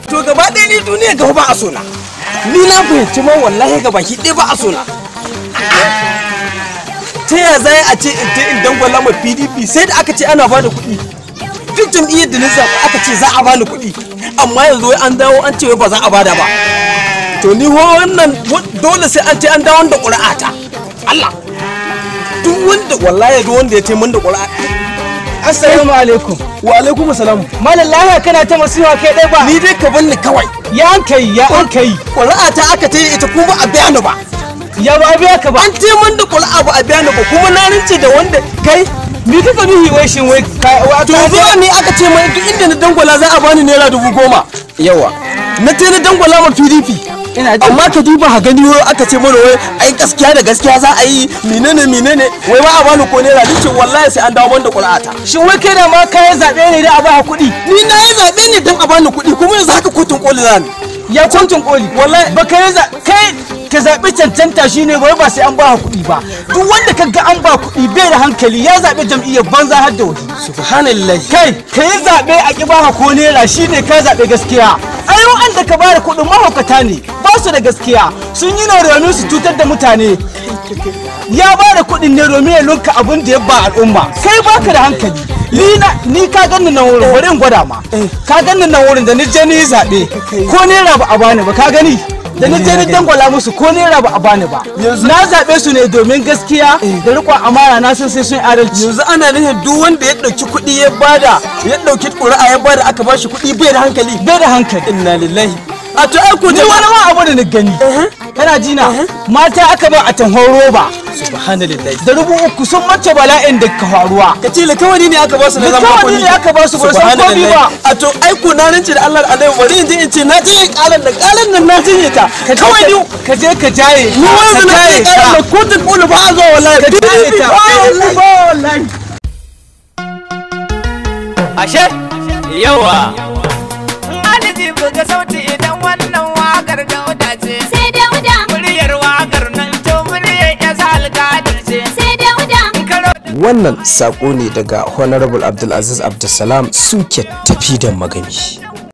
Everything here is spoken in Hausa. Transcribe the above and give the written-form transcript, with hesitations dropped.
to gaba ɗaya ni duniya gaba ba a sona ni na fahimci ma wallahi gaba ki ɗaya ba a sona ta ya zai a ce in dangwala ma PDP sai da aka ce ana bada kuɗi duk jam'iyyar da na zaɓa aka ce za a bani kuɗi amma yanzu wai an dawo an ce ba za a bada ba to ni wannan dole sai an ce an dawo da ƙuri'ata Allah duk wanda wallahi duk wanda ya ce mun da ƙuri'a. Assalamu alaikum. Wa alaikum assalam. Malam lahiya kana ta masiwa kai dai ba. Ni dai ka banni kawai. Ya an kai. Ƙuri'ata aka ta ita kuma a biya ni ba. Ya ba biya ka ba. An ce mun da ƙuri'a ba a biya ni ba kuma na rince da wanda kai ni kaka nuhi wai shin wai to zuwa ne aka ce mai duk inda na dangwala za a bani naira 10,000 yawa na ce na dangwala ma PDP amma ka duba ha gani wai aka ce mana wai ai gaskiya da gaskiya za a yi menene wai ba a bani ko naira dace wallahi sai an dawo banda ƙuri'ata. Shin wai kai da ma kai zabe ne da a ba kuɗi? Ni na yi zabe ne dan a bani kuɗi kuma yanzu haka kotun koli zan ya kotun koli wallahi ba kai ka zaɓi cancanta shine wai ba sai an ba kuɗi ba duk wanda ka ga an ba kuɗi bai da hankali ya zaɓi jam'iyyar banza har da wani. Subhanallah kai ka yi zaɓe a ƙi ba ko naira shine ka zaɓe gaskiya ai wanda ka bada kuɗin mahaukata ne ba su da gaskiya sun yi na domin su cutar da mutane ya bada kuɗin ne domin ya lunka abin da ya ba al'umma kai baka da hankali ni ka ganni nan wurin bari in gwada ma ka ganni nan wurin da ni je ni zaɓe ko naira ba a bani ba ka gani da ni je ni dangwala musu ko naira ba a bani ba na zaɓe su ne domin gaskiya da riƙon amana na san sai sun adalci. Yanzu ana nufin duk wanda ya ɗauki kuɗi ya ɗauki ƙuri'a ya bada aka bashi kuɗi bai da hankali inna lillahi a to ai ko ni wani ma abu da ni gani kana jina mata aka ba a tanhon roba subhanallahi da 3,000 sun mace bala'in da ka faruwa ka ce likawari ne aka ba su da zama kuɗi ne aka ba su ba san komi ba a to ai ko na rance da Allah alaihi bari in je in ce na je ƙaran nan na je ta kawai ni ka je ka jaye ni wanda na je ƙaran nan kotun koli ba a zo wallahi ka jaye ta wallahi ashe yawa aliji buga sauti idan wannan wakar Dauda ce sai Dauda muryar wakar nan to muryar Yasa Alkadir ce sai Dauda. Wannan sako ne daga Honorable Abdulaziz Abdulsalam Suke tafi da magani.